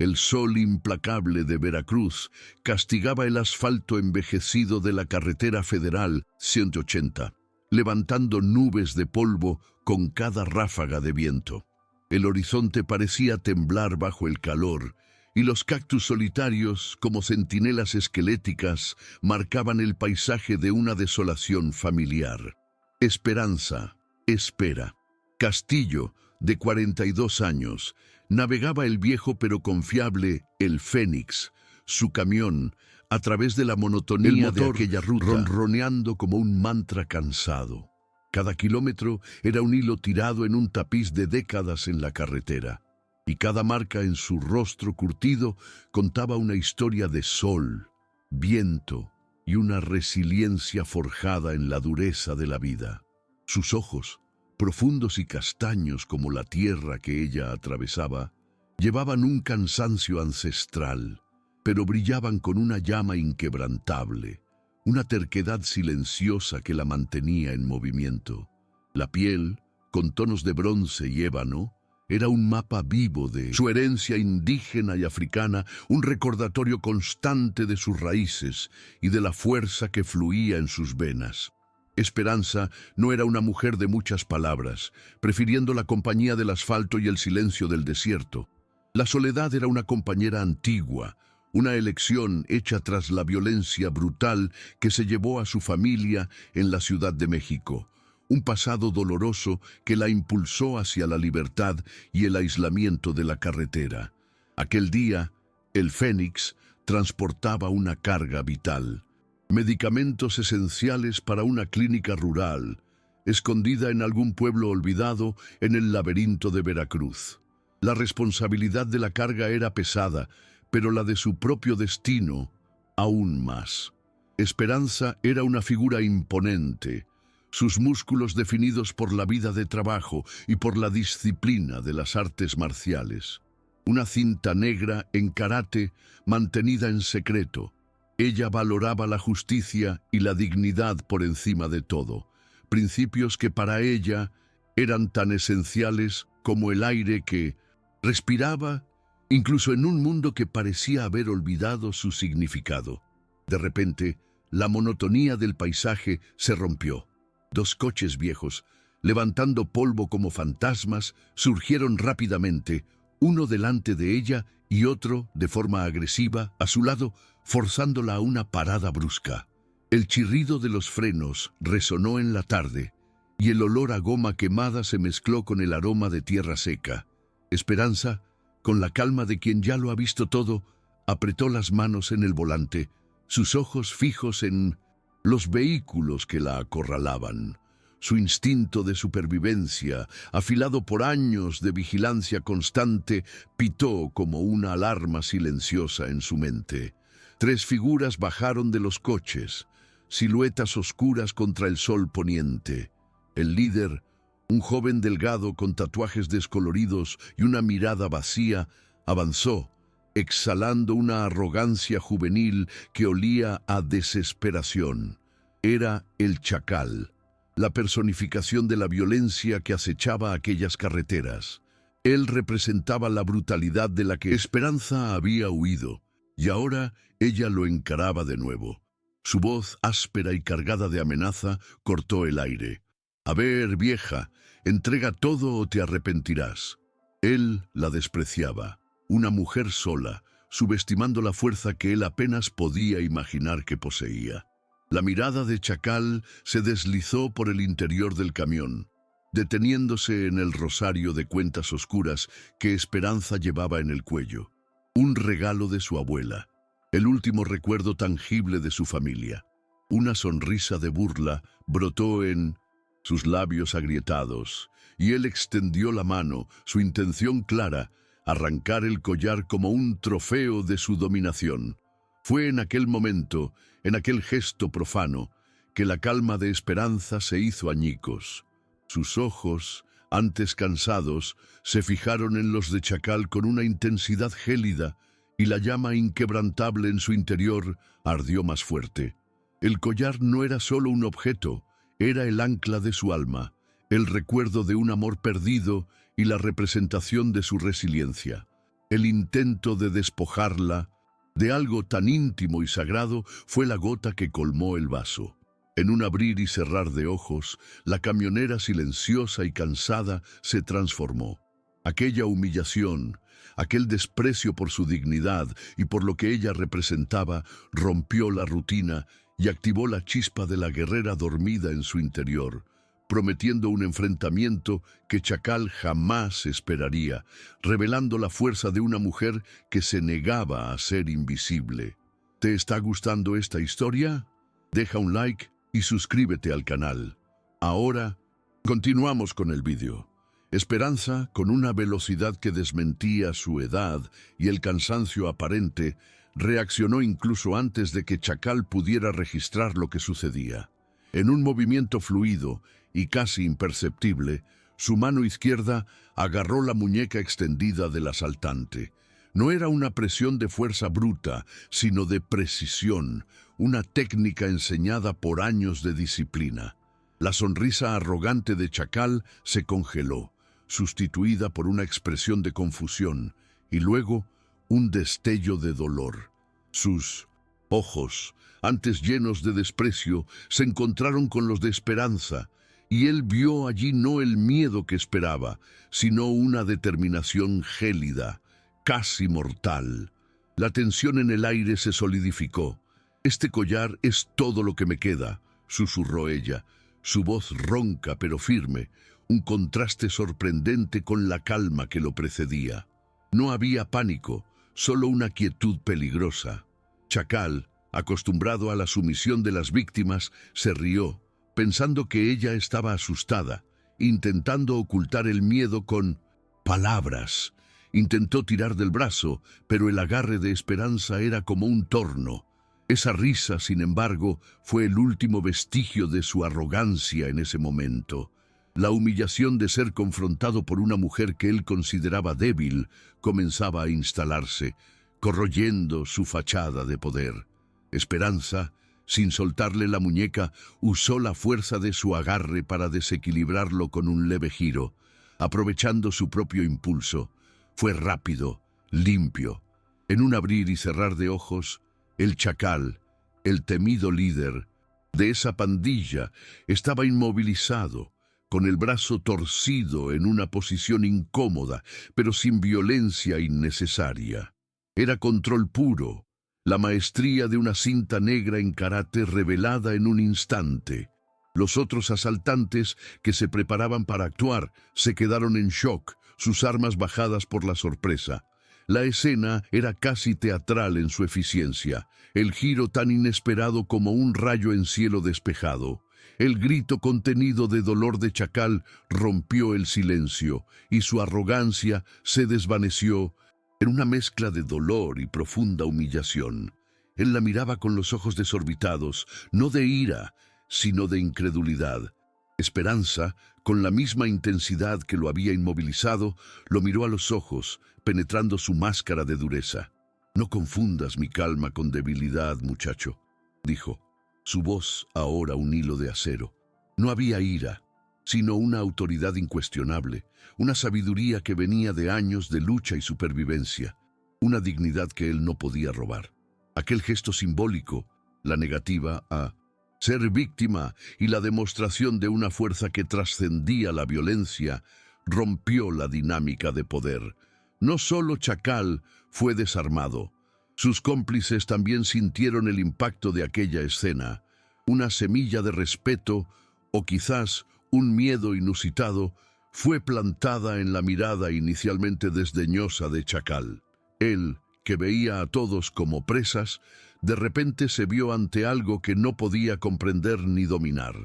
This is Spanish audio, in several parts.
El sol implacable de Veracruz castigaba el asfalto envejecido de la carretera federal 180, levantando nubes de polvo con cada ráfaga de viento. El horizonte parecía temblar bajo el calor, y los cactus solitarios, como centinelas esqueléticas, marcaban el paisaje de una desolación familiar. Esperanza, espera. Castillo, de 42 años, navegaba el viejo pero confiable El Fénix, su camión, a través de la monotonía de aquella ruta, ronroneando como un mantra cansado. Cada kilómetro era un hilo tirado en un tapiz de décadas en la carretera, y cada marca en su rostro curtido contaba una historia de sol, viento y una resiliencia forjada en la dureza de la vida. Sus ojos, profundos y castaños como la tierra que ella atravesaba, llevaban un cansancio ancestral, pero brillaban con una llama inquebrantable, una terquedad silenciosa que la mantenía en movimiento. La piel, con tonos de bronce y ébano, era un mapa vivo de su herencia indígena y africana, un recordatorio constante de sus raíces y de la fuerza que fluía en sus venas. Esperanza no era una mujer de muchas palabras, prefiriendo la compañía del asfalto y el silencio del desierto. La soledad era una compañera antigua, una elección hecha tras la violencia brutal que se llevó a su familia en la Ciudad de México, un pasado doloroso que la impulsó hacia la libertad y el aislamiento de la carretera. Aquel día, el Fénix transportaba una carga vital, medicamentos esenciales para una clínica rural, escondida en algún pueblo olvidado en el laberinto de Veracruz. La responsabilidad de la carga era pesada, pero la de su propio destino, aún más. Esperanza era una figura imponente, sus músculos definidos por la vida de trabajo y por la disciplina de las artes marciales. Una cinta negra en karate mantenida en secreto. Ella valoraba la justicia y la dignidad por encima de todo, principios que para ella eran tan esenciales como el aire que respiraba, incluso en un mundo que parecía haber olvidado su significado. De repente, la monotonía del paisaje se rompió. Dos coches viejos, levantando polvo como fantasmas, surgieron rápidamente, uno delante de ella y otro, de forma agresiva, a su lado, forzándola a una parada brusca. El chirrido de los frenos resonó en la tarde, y el olor a goma quemada se mezcló con el aroma de tierra seca. Esperanza, con la calma de quien ya lo ha visto todo, apretó las manos en el volante, sus ojos fijos en los vehículos que la acorralaban. Su instinto de supervivencia, afilado por años de vigilancia constante, pitó como una alarma silenciosa en su mente. Tres figuras bajaron de los coches, siluetas oscuras contra el sol poniente. El líder, un joven delgado con tatuajes descoloridos y una mirada vacía, avanzó, exhalando una arrogancia juvenil que olía a desesperación. Era el Chacal, la personificación de la violencia que acechaba aquellas carreteras. Él representaba la brutalidad de la que Esperanza había huido, y ahora ella lo encaraba de nuevo. Su voz áspera y cargada de amenaza cortó el aire. «A ver, vieja, entrega todo o te arrepentirás». Él la despreciaba, una mujer sola, subestimando la fuerza que él apenas podía imaginar que poseía. La mirada de Chacal se deslizó por el interior del camión, deteniéndose en el rosario de cuentas oscuras que Esperanza llevaba en el cuello. Un regalo de su abuela, el último recuerdo tangible de su familia. Una sonrisa de burla brotó en sus labios agrietados, y él extendió la mano, su intención clara, arrancar el collar como un trofeo de su dominación. Fue en aquel momento, en aquel gesto profano, que la calma de Esperanza se hizo añicos. Sus ojos, antes cansados, se fijaron en los de Chacal con una intensidad gélida, y la llama inquebrantable en su interior ardió más fuerte. El collar no era solo un objeto, era el ancla de su alma, el recuerdo de un amor perdido y la representación de su resiliencia. El intento de despojarla de algo tan íntimo y sagrado fue la gota que colmó el vaso. En un abrir y cerrar de ojos, la camionera silenciosa y cansada se transformó. Aquella humillación, aquel desprecio por su dignidad y por lo que ella representaba, rompió la rutina y activó la chispa de la guerrera dormida en su interior, prometiendo un enfrentamiento que Chacal jamás esperaría, revelando la fuerza de una mujer que se negaba a ser invisible. ¿Te está gustando esta historia? Deja un like y suscríbete al canal. Ahora, continuamos con el vídeo. Esperanza, con una velocidad que desmentía su edad y el cansancio aparente, reaccionó incluso antes de que Chacal pudiera registrar lo que sucedía. En un movimiento fluido y casi imperceptible, su mano izquierda agarró la muñeca extendida del asaltante. No era una presión de fuerza bruta, sino de precisión, una técnica enseñada por años de disciplina. La sonrisa arrogante de Chacal se congeló, sustituida por una expresión de confusión, y luego un destello de dolor. Sus ojos, antes llenos de desprecio, se encontraron con los de esperanza, y él vio allí no el miedo que esperaba, sino una determinación gélida, casi mortal. La tensión en el aire se solidificó. «Este collar es todo lo que me queda», susurró ella, su voz ronca pero firme, un contraste sorprendente con la calma que lo precedía. No había pánico, solo una quietud peligrosa. Chacal, acostumbrado a la sumisión de las víctimas, se rió, pensando que ella estaba asustada, intentando ocultar el miedo con palabras. Intentó tirar del brazo, pero el agarre de Esperanza era como un torno. Esa risa, sin embargo, fue el último vestigio de su arrogancia en ese momento. La humillación de ser confrontado por una mujer que él consideraba débil comenzaba a instalarse, corroyendo su fachada de poder. Esperanza, sin soltarle la muñeca, usó la fuerza de su agarre para desequilibrarlo con un leve giro, aprovechando su propio impulso. Fue rápido, limpio. En un abrir y cerrar de ojos, el Chacal, el temido líder de esa pandilla, estaba inmovilizado, con el brazo torcido en una posición incómoda, pero sin violencia innecesaria. Era control puro, la maestría de una cinta negra en karate revelada en un instante. Los otros asaltantes que se preparaban para actuar se quedaron en shock, sus armas bajadas por la sorpresa. La escena era casi teatral en su eficiencia, el giro tan inesperado como un rayo en cielo despejado. El grito contenido de dolor de Chacal rompió el silencio y su arrogancia se desvaneció en una mezcla de dolor y profunda humillación. Él la miraba con los ojos desorbitados, no de ira, sino de incredulidad. Esperanza, con la misma intensidad que lo había inmovilizado, lo miró a los ojos, penetrando su máscara de dureza. «No confundas mi calma con debilidad, muchacho», dijo, su voz ahora un hilo de acero. No había ira, sino una autoridad incuestionable, una sabiduría que venía de años de lucha y supervivencia, una dignidad que él no podía robar. Aquel gesto simbólico, la negativa a ser víctima y la demostración de una fuerza que trascendía la violencia, rompió la dinámica de poder. No solo Chacal fue desarmado, sus cómplices también sintieron el impacto de aquella escena. Una semilla de respeto, o quizás un miedo inusitado, fue plantada en la mirada inicialmente desdeñosa de Chacal. Él, que veía a todos como presas, de repente se vio ante algo que no podía comprender ni dominar.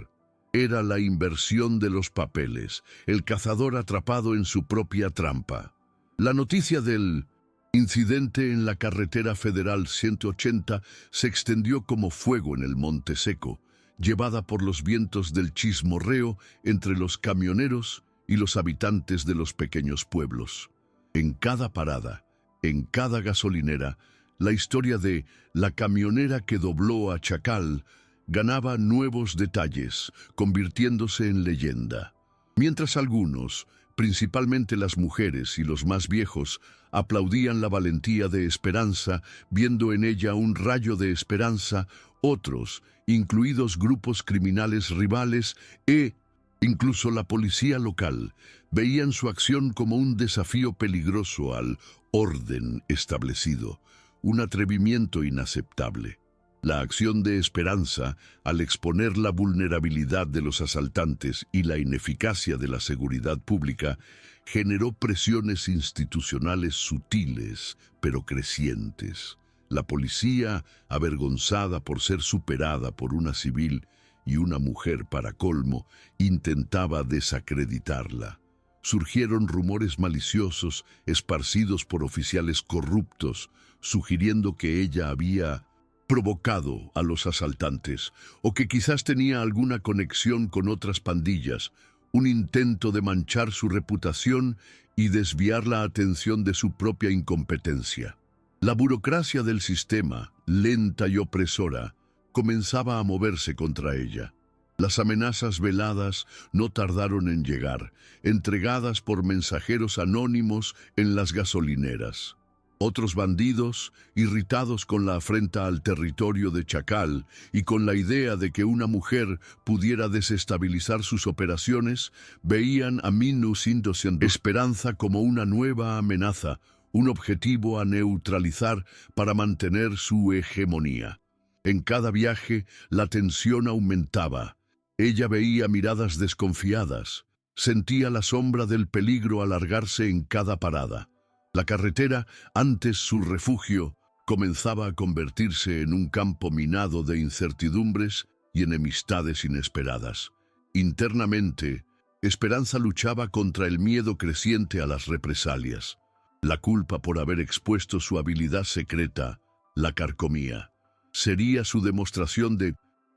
Era la inversión de los papeles, el cazador atrapado en su propia trampa. La noticia del incidente en la carretera federal 180 se extendió como fuego en el Monte Seco, llevada por los vientos del chismorreo entre los camioneros y los habitantes de los pequeños pueblos. En cada parada, en cada gasolinera, la historia de la camionera que dobló a Chacal ganaba nuevos detalles, convirtiéndose en leyenda. Mientras algunos, Principalmente las mujeres y los más viejos aplaudían la valentía de Esperanza, viendo en ella un rayo de esperanza. Otros, incluidos grupos criminales rivales e incluso la policía local, veían su acción como un desafío peligroso al orden establecido, un atrevimiento inaceptable. La acción de Esperanza, al exponer la vulnerabilidad de los asaltantes y la ineficacia de la seguridad pública, generó presiones institucionales sutiles, pero crecientes. La policía, avergonzada por ser superada por una civil y una mujer para colmo, intentaba desacreditarla. Surgieron rumores maliciosos esparcidos por oficiales corruptos, sugiriendo que ella había provocado a los asaltantes, o que quizás tenía alguna conexión con otras pandillas, un intento de manchar su reputación y desviar la atención de su propia incompetencia. La burocracia del sistema, lenta y opresora, comenzaba a moverse contra ella. Las amenazas veladas no tardaron en llegar, entregadas por mensajeros anónimos en las gasolineras. Otros bandidos, irritados con la afrenta al territorio de Chacal y con la idea de que una mujer pudiera desestabilizar sus operaciones, veían a Minus Esperanza como una nueva amenaza, un objetivo a neutralizar para mantener su hegemonía. En cada viaje, la tensión aumentaba. Ella veía miradas desconfiadas, sentía la sombra del peligro alargarse en cada parada. La carretera, antes su refugio, comenzaba a convertirse en un campo minado de incertidumbres y enemistades inesperadas. Internamente, Esperanza luchaba contra el miedo creciente a las represalias. La culpa por haber expuesto su habilidad secreta la carcomía. Sería su demostración de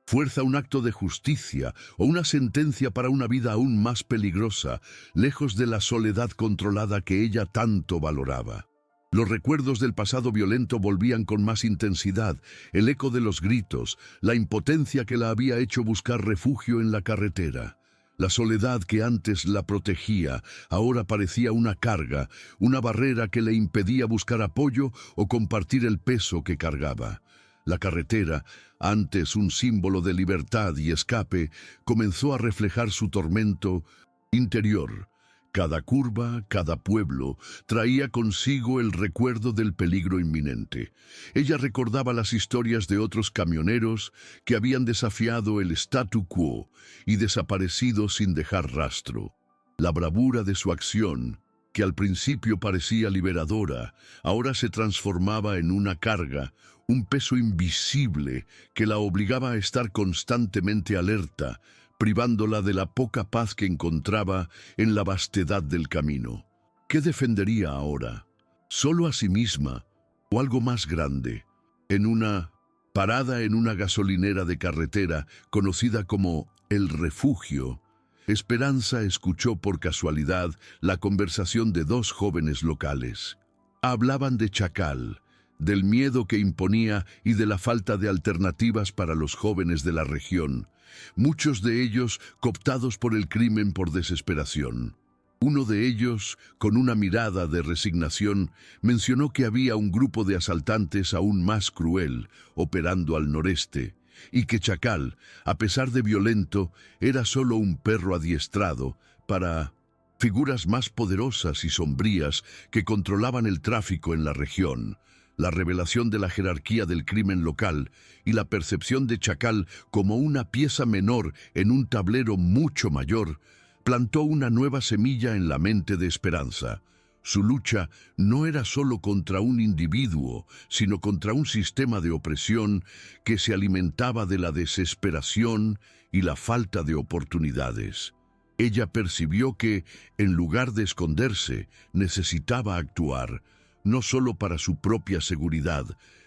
fuerza un acto de justicia o una sentencia para una vida aún más peligrosa, lejos de la soledad controlada que ella tanto valoraba. Los recuerdos del pasado violento volvían con más intensidad, el eco de los gritos, la impotencia que la había hecho buscar refugio en la carretera. La soledad que antes la protegía, ahora parecía una carga, una barrera que le impedía buscar apoyo o compartir el peso que cargaba. La carretera, antes un símbolo de libertad y escape, comenzó a reflejar su tormento interior. Cada curva, cada pueblo, traía consigo el recuerdo del peligro inminente. Ella recordaba las historias de otros camioneros que habían desafiado el statu quo y desaparecido sin dejar rastro. La bravura de su acción, que al principio parecía liberadora, ahora se transformaba en una carga, un peso invisible que la obligaba a estar constantemente alerta, privándola de la poca paz que encontraba en la vastedad del camino. ¿Qué defendería ahora? ¿Solo a sí misma o algo más grande? En una parada en una gasolinera de carretera conocida como El Refugio, Esperanza escuchó por casualidad la conversación de dos jóvenes locales. Hablaban de Chacal, del miedo que imponía y de la falta de alternativas para los jóvenes de la región, muchos de ellos cooptados por el crimen por desesperación. Uno de ellos, con una mirada de resignación, mencionó que había un grupo de asaltantes aún más cruel, operando al noreste, y que Chacal, a pesar de violento, era solo un perro adiestrado para figuras más poderosas y sombrías que controlaban el tráfico en la región. La revelación de la jerarquía del crimen local y la percepción de Chacal como una pieza menor en un tablero mucho mayor, plantó una nueva semilla en la mente de Esperanza. Su lucha no era solo contra un individuo, sino contra un sistema de opresión que se alimentaba de la desesperación y la falta de oportunidades. Ella percibió que, en lugar de esconderse, necesitaba actuar, no solo para su propia seguridad,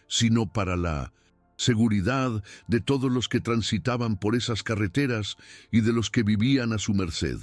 sino para la seguridad de todos los que transitaban por esas carreteras y de los que vivían a su merced.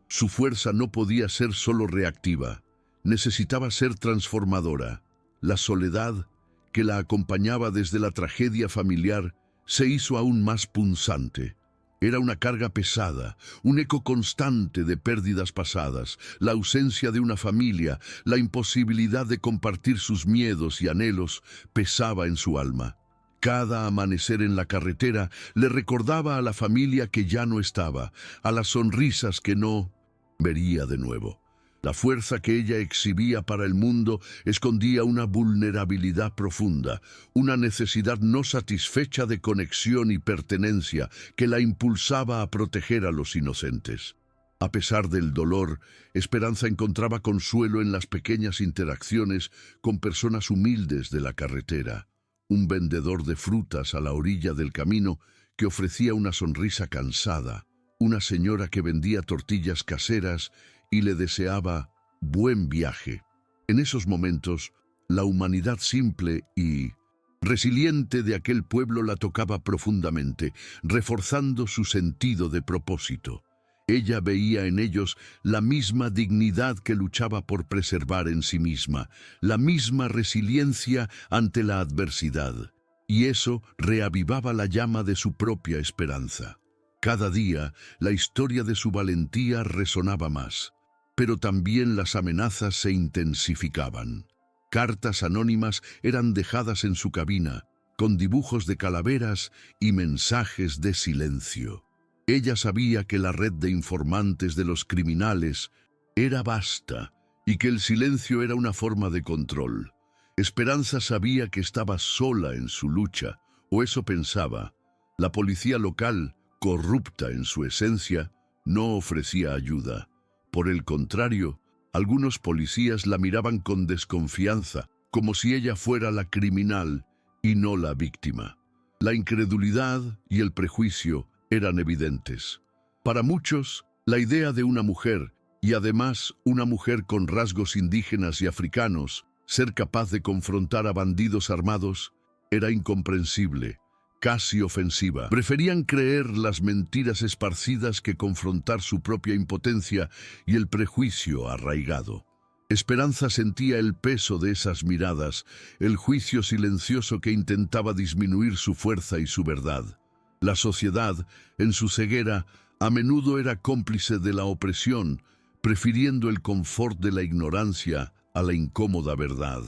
Su fuerza no podía ser solo reactiva, necesitaba ser transformadora. La soledad, que la acompañaba desde la tragedia familiar, se hizo aún más punzante. Era una carga pesada, un eco constante de pérdidas pasadas, la ausencia de una familia, la imposibilidad de compartir sus miedos y anhelos pesaba en su alma. Cada amanecer en la carretera le recordaba a la familia que ya no estaba, a las sonrisas que no vería de nuevo. La fuerza que ella exhibía para el mundo escondía una vulnerabilidad profunda, una necesidad no satisfecha de conexión y pertenencia que la impulsaba a proteger a los inocentes. A pesar del dolor, Esperanza encontraba consuelo en las pequeñas interacciones con personas humildes de la carretera. Un vendedor de frutas a la orilla del camino que ofrecía una sonrisa cansada, una señora que vendía tortillas caseras y le deseaba buen viaje. En esos momentos, la humanidad simple y resiliente de aquel pueblo la tocaba profundamente, reforzando su sentido de propósito. Ella veía en ellos la misma dignidad que luchaba por preservar en sí misma, la misma resiliencia ante la adversidad, y eso reavivaba la llama de su propia esperanza. Cada día, la historia de su valentía resonaba más, pero también las amenazas se intensificaban. Cartas anónimas eran dejadas en su cabina, con dibujos de calaveras y mensajes de silencio. Ella sabía que la red de informantes de los criminales era vasta y que el silencio era una forma de control. Esperanza sabía que estaba sola en su lucha, o eso pensaba. La policía local, corrupta en su esencia, no ofrecía ayuda. Por el contrario, algunos policías la miraban con desconfianza, como si ella fuera la criminal y no la víctima. La incredulidad y el prejuicio eran evidentes. Para muchos, la idea de una mujer, y además una mujer con rasgos indígenas y africanos, ser capaz de confrontar a bandidos armados, era incomprensible, casi ofensiva. Preferían creer las mentiras esparcidas que confrontar su propia impotencia y el prejuicio arraigado. Esperanza sentía el peso de esas miradas, el juicio silencioso que intentaba disminuir su fuerza y su verdad. La sociedad, en su ceguera, a menudo era cómplice de la opresión, prefiriendo el confort de la ignorancia a la incómoda verdad.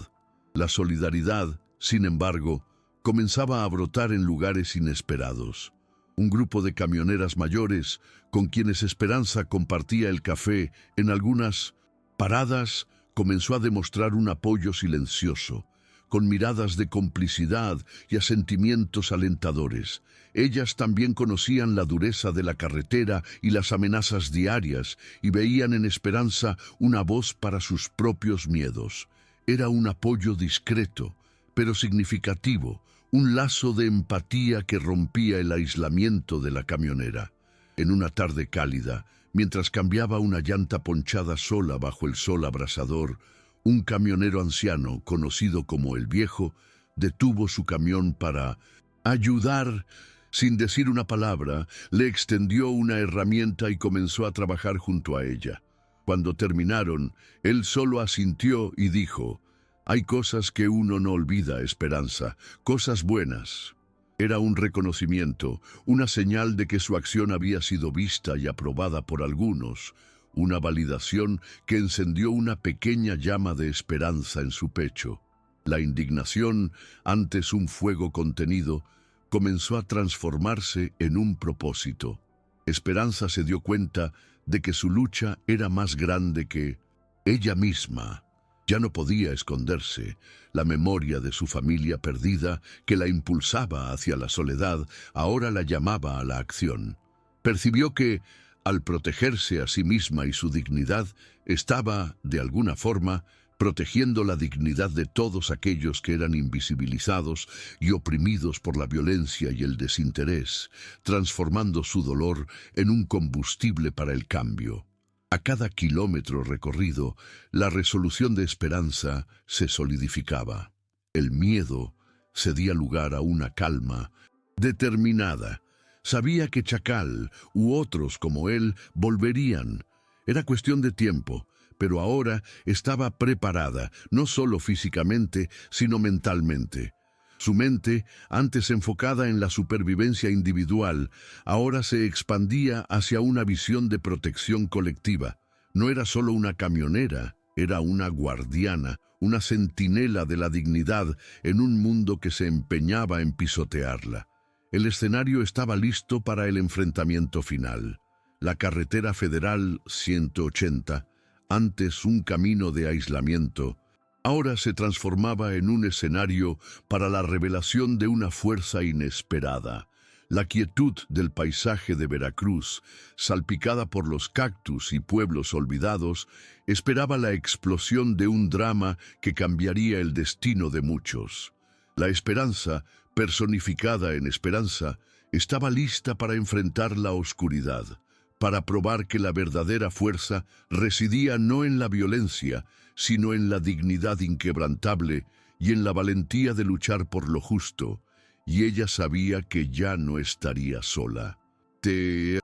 La solidaridad, sin embargo, comenzaba a brotar en lugares inesperados. Un grupo de camioneras mayores, con quienes Esperanza compartía el café en algunas paradas, comenzó a demostrar un apoyo silencioso, con miradas de complicidad y asentimientos alentadores. Ellas también conocían la dureza de la carretera y las amenazas diarias, y veían en Esperanza una voz para sus propios miedos. Era un apoyo discreto, pero significativo, un lazo de empatía que rompía el aislamiento de la camionera. En una tarde cálida, mientras cambiaba una llanta ponchada sola bajo el sol abrasador, un camionero anciano, conocido como el Viejo, detuvo su camión para ayudar. Sin decir una palabra, le extendió una herramienta y comenzó a trabajar junto a ella. Cuando terminaron, él solo asintió y dijo: «Hay cosas que uno no olvida, Esperanza, cosas buenas». Era un reconocimiento, una señal de que su acción había sido vista y aprobada por algunos, una validación que encendió una pequeña llama de esperanza en su pecho. La indignación, antes un fuego contenido, comenzó a transformarse en un propósito. Esperanza se dio cuenta de que su lucha era más grande que ella misma. Ya no podía esconderse. La memoria de su familia perdida, que la impulsaba hacia la soledad, ahora la llamaba a la acción. Percibió que, al protegerse a sí misma y su dignidad, estaba, de alguna forma, protegiendo la dignidad de todos aquellos que eran invisibilizados y oprimidos por la violencia y el desinterés, transformando su dolor en un combustible para el cambio. A cada kilómetro recorrido, la resolución de Esperanza se solidificaba. El miedo cedía lugar a una calma determinada. Sabía que Chacal u otros como él volverían. Era cuestión de tiempo, pero ahora estaba preparada, no solo físicamente, sino mentalmente. Su mente, antes enfocada en la supervivencia individual, ahora se expandía hacia una visión de protección colectiva. No era solo una camionera, era una guardiana, una centinela de la dignidad en un mundo que se empeñaba en pisotearla. El escenario estaba listo para el enfrentamiento final. La carretera federal 180, antes un camino de aislamiento, ahora se transformaba en un escenario para la revelación de una fuerza inesperada. La quietud del paisaje de Veracruz, salpicada por los cactus y pueblos olvidados, esperaba la explosión de un drama que cambiaría el destino de muchos. La esperanza, personificada en esperanza, estaba lista para enfrentar la oscuridad, para probar que la verdadera fuerza residía no en la violencia, sino en la dignidad inquebrantable y en la valentía de luchar por lo justo. Y ella sabía que ya no estaría sola. ¿Te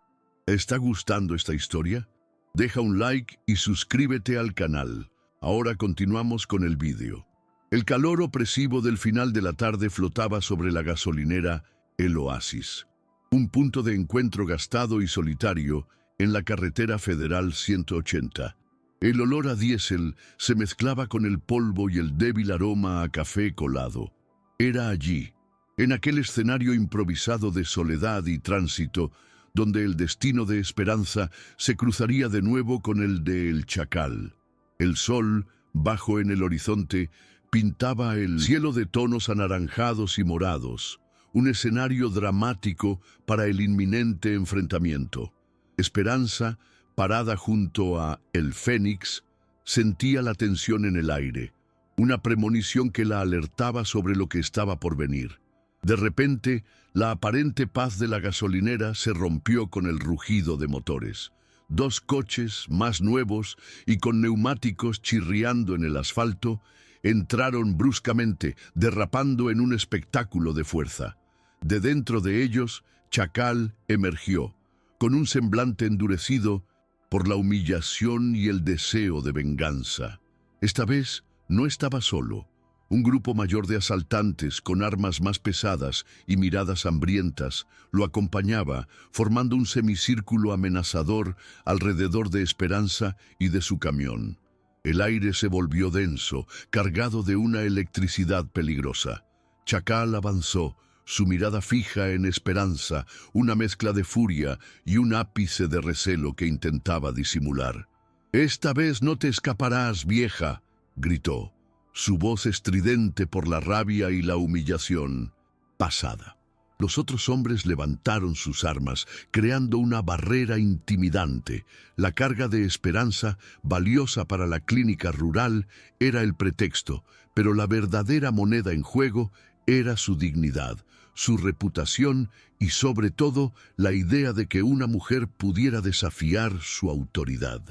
está gustando esta historia? Deja un like y suscríbete al canal. Ahora continuamos con el vídeo. El calor opresivo del final de la tarde flotaba sobre la gasolinera El Oasis, un punto de encuentro gastado y solitario en la carretera federal 180. El olor a diésel se mezclaba con el polvo y el débil aroma a café colado. Era allí, en aquel escenario improvisado de soledad y tránsito, donde el destino de Esperanza se cruzaría de nuevo con el de El Chacal. El sol, bajo en el horizonte, pintaba el cielo de tonos anaranjados y morados, un escenario dramático para el inminente enfrentamiento. Esperanza, parada junto a El Fénix, sentía la tensión en el aire, una premonición que la alertaba sobre lo que estaba por venir. De repente, la aparente paz de la gasolinera se rompió con el rugido de motores. Dos coches, más nuevos y con neumáticos chirriando en el asfalto, entraron bruscamente, derrapando en un espectáculo de fuerza. De dentro de ellos, Chacal emergió, con un semblante endurecido por la humillación y el deseo de venganza. Esta vez no estaba solo. Un grupo mayor de asaltantes con armas más pesadas y miradas hambrientas lo acompañaba, formando un semicírculo amenazador alrededor de Esperanza y de su camión. El aire se volvió denso, cargado de una electricidad peligrosa. Chacal avanzó, su mirada fija en Esperanza, una mezcla de furia y un ápice de recelo que intentaba disimular. «Esta vez no te escaparás, vieja», gritó, su voz estridente por la rabia y la humillación pasada. Los otros hombres levantaron sus armas, creando una barrera intimidante. La carga de Esperanza, valiosa para la clínica rural, era el pretexto, pero la verdadera moneda en juego era su dignidad, su reputación y, sobre todo, la idea de que una mujer pudiera desafiar su autoridad.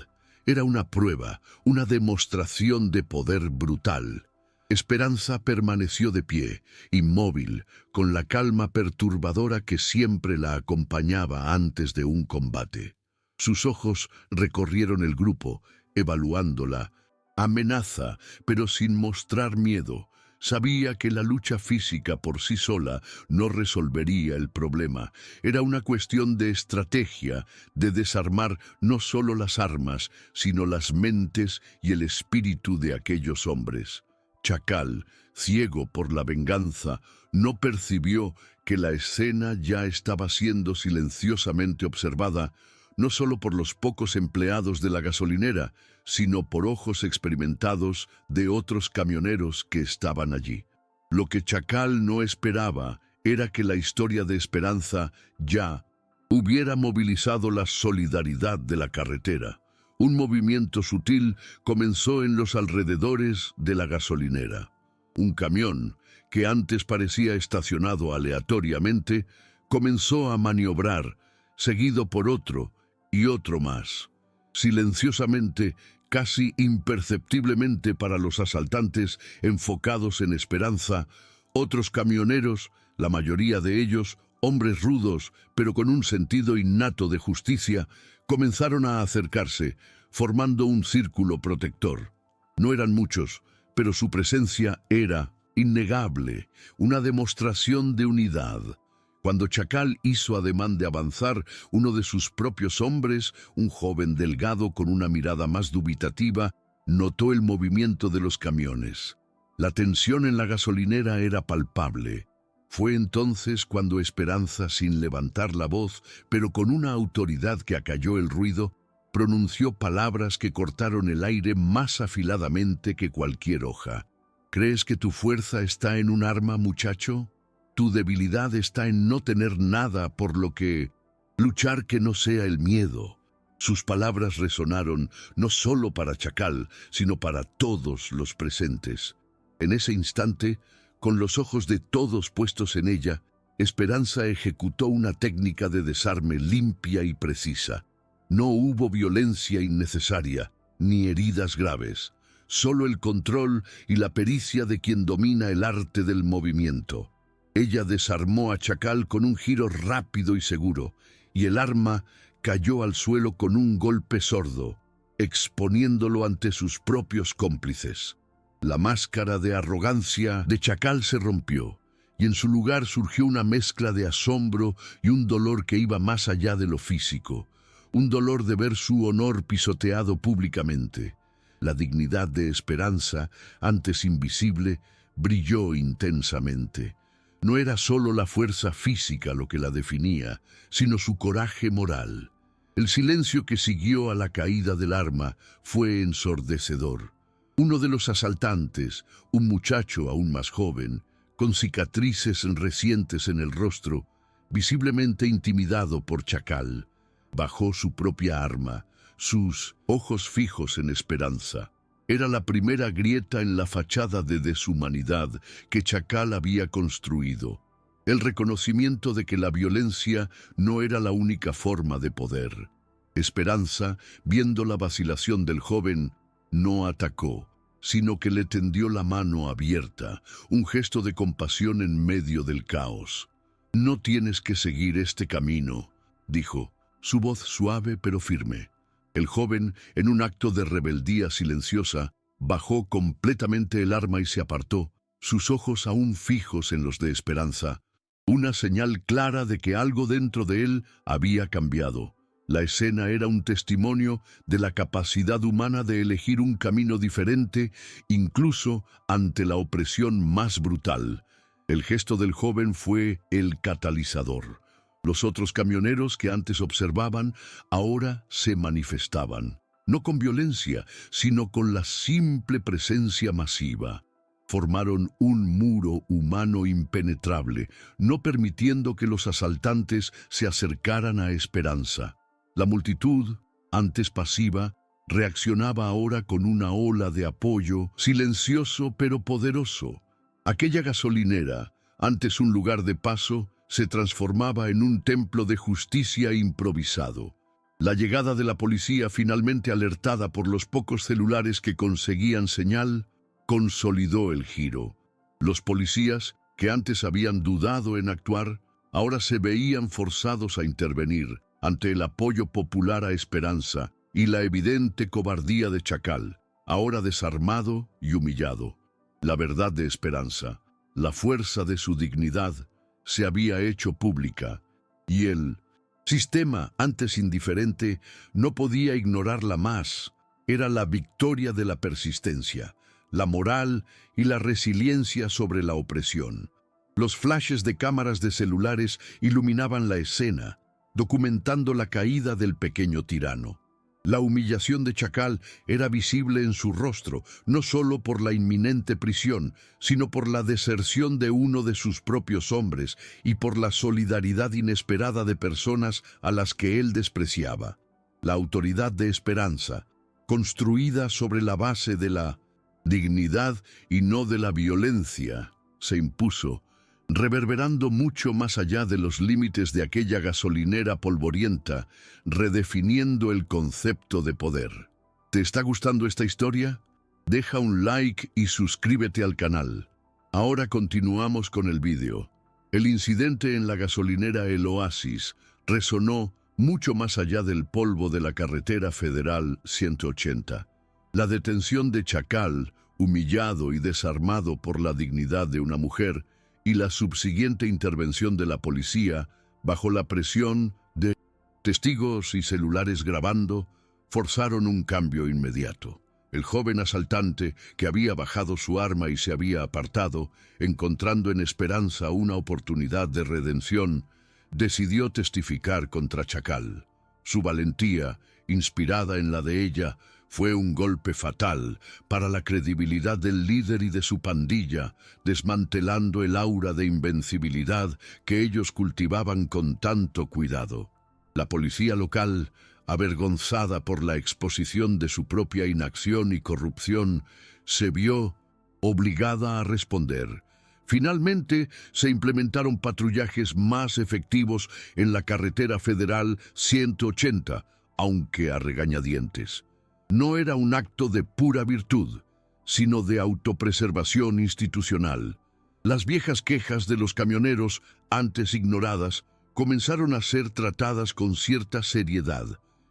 Era una prueba, una demostración de poder brutal. Esperanza permaneció de pie, inmóvil, con la calma perturbadora que siempre la acompañaba antes de un combate. Sus ojos recorrieron el grupo, evaluándola. Amenaza, pero sin mostrar miedo. Sabía que la lucha física por sí sola no resolvería el problema. Era una cuestión de estrategia, de desarmar no solo las armas, sino las mentes y el espíritu de aquellos hombres. Chacal, ciego por la venganza, no percibió que la escena ya estaba siendo silenciosamente observada, no solo por los pocos empleados de la gasolinera, sino por ojos experimentados de otros camioneros que estaban allí. Lo que Chacal no esperaba era que la historia de Esperanza ya hubiera movilizado la solidaridad de la carretera. Un movimiento sutil comenzó en los alrededores de la gasolinera. Un camión, que antes parecía estacionado aleatoriamente, comenzó a maniobrar, seguido por otro y otro más. Silenciosamente, casi imperceptiblemente para los asaltantes enfocados en Esperanza, otros camioneros, la mayoría de ellos hombres rudos, pero con un sentido innato de justicia, comenzaron a acercarse, formando un círculo protector. No eran muchos, pero su presencia era innegable, una demostración de unidad. Cuando Chacal hizo ademán de avanzar, uno de sus propios hombres, un joven delgado con una mirada más dubitativa, notó el movimiento de los camiones. La tensión en la gasolinera era palpable. Fue entonces cuando Esperanza, sin levantar la voz, pero con una autoridad que acalló el ruido, pronunció palabras que cortaron el aire más afiladamente que cualquier hoja. ¿Crees que tu fuerza está en un arma, muchacho? Tu debilidad está en no tener nada por lo que luchar que no sea el miedo. Sus palabras resonaron no solo para Chacal, sino para todos los presentes. En ese instante, con los ojos de todos puestos en ella, Esperanza ejecutó una técnica de desarme limpia y precisa. No hubo violencia innecesaria, ni heridas graves, solo el control y la pericia de quien domina el arte del movimiento. Ella desarmó a Chacal con un giro rápido y seguro, y el arma cayó al suelo con un golpe sordo, exponiéndolo ante sus propios cómplices. La máscara de arrogancia de Chacal se rompió, y en su lugar surgió una mezcla de asombro y un dolor que iba más allá de lo físico, un dolor de ver su honor pisoteado públicamente. La dignidad de Esperanza, antes invisible, brilló intensamente. No era solo la fuerza física lo que la definía, sino su coraje moral. El silencio que siguió a la caída del arma fue ensordecedor. Uno de los asaltantes, un muchacho aún más joven, con cicatrices recientes en el rostro, visiblemente intimidado por Chacal, bajó su propia arma, sus ojos fijos en Esperanza. Era la primera grieta en la fachada de deshumanidad que Chacal había construido. El reconocimiento de que la violencia no era la única forma de poder. Esperanza, viendo la vacilación del joven, no atacó, sino que le tendió la mano abierta, un gesto de compasión en medio del caos. «No tienes que seguir este camino», dijo, su voz suave pero firme. El joven, en un acto de rebeldía silenciosa, bajó completamente el arma y se apartó, sus ojos aún fijos en los de Esperanza, una señal clara de que algo dentro de él había cambiado. La escena era un testimonio de la capacidad humana de elegir un camino diferente, incluso ante la opresión más brutal. El gesto del joven fue el catalizador. Los otros camioneros que antes observaban, ahora se manifestaban, no con violencia, sino con la simple presencia masiva. Formaron un muro humano impenetrable, no permitiendo que los asaltantes se acercaran a Esperanza. La multitud, antes pasiva, reaccionaba ahora con una ola de apoyo, silencioso pero poderoso. Aquella gasolinera, antes un lugar de paso, se transformaba en un templo de justicia improvisado. La llegada de la policía, finalmente alertada por los pocos celulares que conseguían señal, consolidó el giro. Los policías, que antes habían dudado en actuar, ahora se veían forzados a intervenir ante el apoyo popular a Esperanza y la evidente cobardía de Chacal, ahora desarmado y humillado. La verdad de Esperanza, la fuerza de su dignidad, se había hecho pública, y el sistema, antes indiferente, no podía ignorarla más. Era la victoria de la persistencia, la moral y la resiliencia sobre la opresión. Los flashes de cámaras de celulares iluminaban la escena, documentando la caída del pequeño tirano. La humillación de Chacal era visible en su rostro, no solo por la inminente prisión, sino por la deserción de uno de sus propios hombres y por la solidaridad inesperada de personas a las que él despreciaba. La autoridad de Esperanza, construida sobre la base de la dignidad y no de la violencia, se impuso, reverberando mucho más allá de los límites de aquella gasolinera polvorienta, redefiniendo el concepto de poder. ¿Te está gustando esta historia? Deja un like y suscríbete al canal. Ahora continuamos con el vídeo. El incidente en la gasolinera El Oasis resonó mucho más allá del polvo de la carretera federal 180. La detención de Chacal, Humillado y desarmado por la dignidad de una mujer y la subsiguiente intervención de la policía, bajo la presión de testigos y celulares grabando, forzaron un cambio inmediato. El joven asaltante, que había bajado su arma y se había apartado, encontrando en Esperanza una oportunidad de redención, decidió testificar contra Chacal. Su valentía, inspirada en la de ella, fue un golpe fatal para la credibilidad del líder y de su pandilla, desmantelando el aura de invencibilidad que ellos cultivaban con tanto cuidado. La policía local, avergonzada por la exposición de su propia inacción y corrupción, se vio obligada a responder. Finalmente, se implementaron patrullajes más efectivos en la carretera federal 180, aunque a regañadientes. No era un acto de pura virtud, sino de autopreservación institucional. Las viejas quejas de los camioneros, antes ignoradas, comenzaron a ser tratadas con cierta seriedad,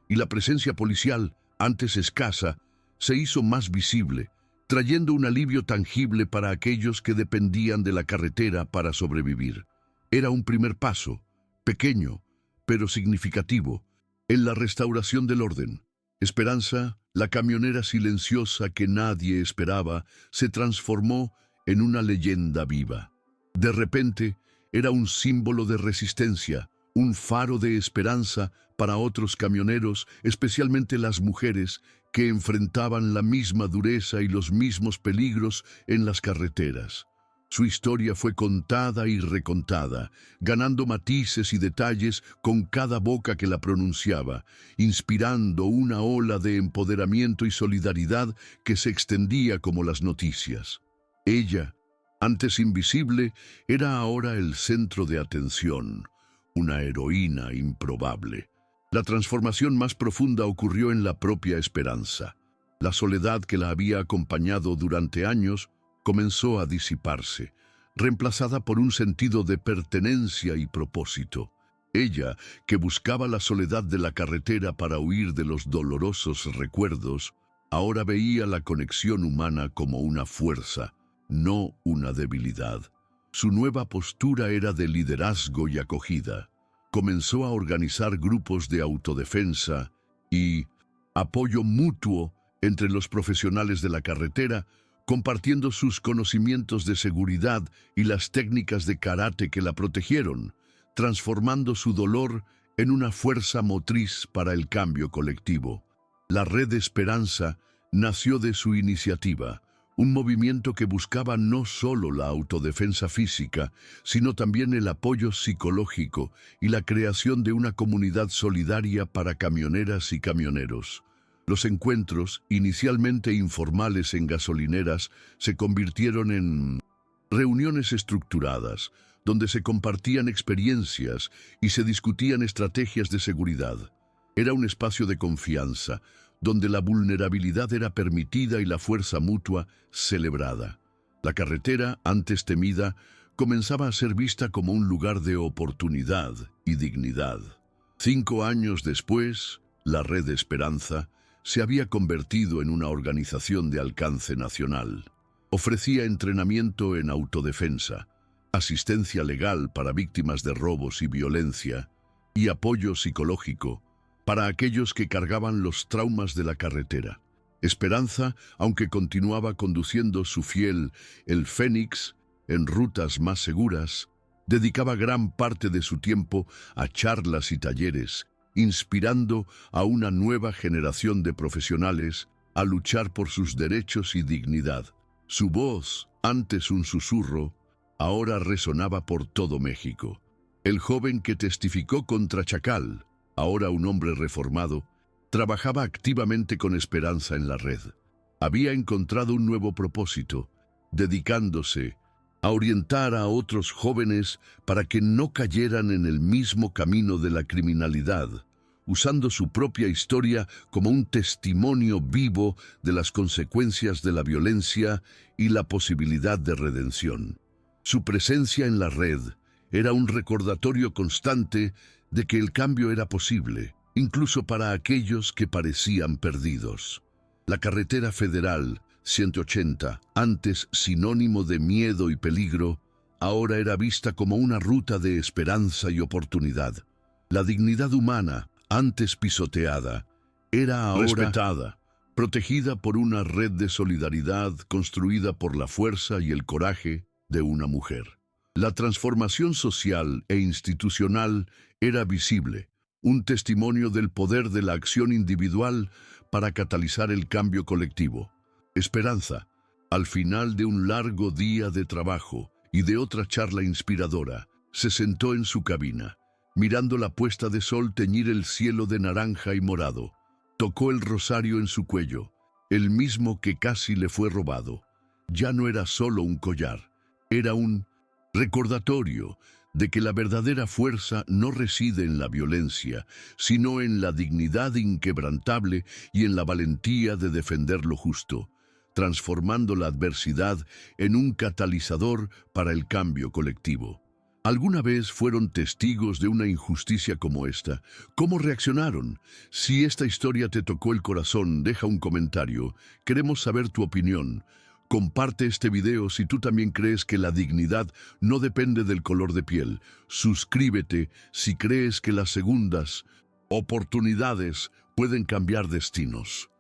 y la presencia policial, antes escasa, se hizo más visible, trayendo un alivio tangible para aquellos que dependían de la carretera para sobrevivir. Era un primer paso, pequeño, pero significativo, en la restauración del orden. Esperanza, la camionera silenciosa que nadie esperaba, se transformó en una leyenda viva. De repente, era un símbolo de resistencia, un faro de esperanza para otros camioneros, especialmente las mujeres, que enfrentaban la misma dureza y los mismos peligros en las carreteras. Su historia fue contada y recontada, ganando matices y detalles con cada boca que la pronunciaba, inspirando una ola de empoderamiento y solidaridad que se extendía como las noticias. Ella, antes invisible, era ahora el centro de atención, una heroína improbable. La transformación más profunda ocurrió en la propia Esperanza. La soledad que la había acompañado durante años comenzó a disiparse, reemplazada por un sentido de pertenencia y propósito. Ella, que buscaba la soledad de la carretera para huir de los dolorosos recuerdos, ahora veía la conexión humana como una fuerza, no una debilidad. Su nueva postura era de liderazgo y acogida. Comenzó a organizar grupos de autodefensa y apoyo mutuo entre los profesionales de la carretera, compartiendo sus conocimientos de seguridad y las técnicas de karate que la protegieron, transformando su dolor en una fuerza motriz para el cambio colectivo. La Red Esperanza nació de su iniciativa, un movimiento que buscaba no solo la autodefensa física, sino también el apoyo psicológico y la creación de una comunidad solidaria para camioneras y camioneros. Los encuentros, inicialmente informales en gasolineras, se convirtieron en reuniones estructuradas, donde se compartían experiencias y se discutían estrategias de seguridad. Era un espacio de confianza, donde la vulnerabilidad era permitida y la fuerza mutua celebrada. La carretera, antes temida, comenzaba a ser vista como un lugar de oportunidad y dignidad. 5 años después, la Red Esperanza se había convertido en una organización de alcance nacional. Ofrecía entrenamiento en autodefensa, asistencia legal para víctimas de robos y violencia, y apoyo psicológico para aquellos que cargaban los traumas de la carretera. Esperanza, aunque continuaba conduciendo su fiel, el Fénix, en rutas más seguras, dedicaba gran parte de su tiempo a charlas y talleres, inspirando a una nueva generación de profesionales a luchar por sus derechos y dignidad. Su voz, antes un susurro, ahora resonaba por todo México. El joven que testificó contra Chacal, ahora un hombre reformado, trabajaba activamente con Esperanza en la red. Había encontrado un nuevo propósito, dedicándose a orientar a otros jóvenes para que no cayeran en el mismo camino de la criminalidad, usando su propia historia como un testimonio vivo de las consecuencias de la violencia y la posibilidad de redención. Su presencia en la red era un recordatorio constante de que el cambio era posible, incluso para aquellos que parecían perdidos. La carretera federal 180, antes sinónimo de miedo y peligro, ahora era vista como una ruta de esperanza y oportunidad. La dignidad humana, antes pisoteada, era ahora respetada, protegida por una red de solidaridad construida por la fuerza y el coraje de una mujer. La transformación social e institucional era visible, un testimonio del poder de la acción individual para catalizar el cambio colectivo. Esperanza, al final de un largo día de trabajo y de otra charla inspiradora, se sentó en su cabina, mirando la puesta de sol teñir el cielo de naranja y morado. Tocó el rosario en su cuello, el mismo que casi le fue robado. Ya no era solo un collar, era un recordatorio de que la verdadera fuerza no reside en la violencia, sino en la dignidad inquebrantable y en la valentía de defender lo justo, transformando la adversidad en un catalizador para el cambio colectivo. ¿Alguna vez fueron testigos de una injusticia como esta? ¿Cómo reaccionaron? Si esta historia te tocó el corazón, deja un comentario. Queremos saber tu opinión. Comparte este video si tú también crees que la dignidad no depende del color de piel. Suscríbete si crees que las segundas oportunidades pueden cambiar destinos.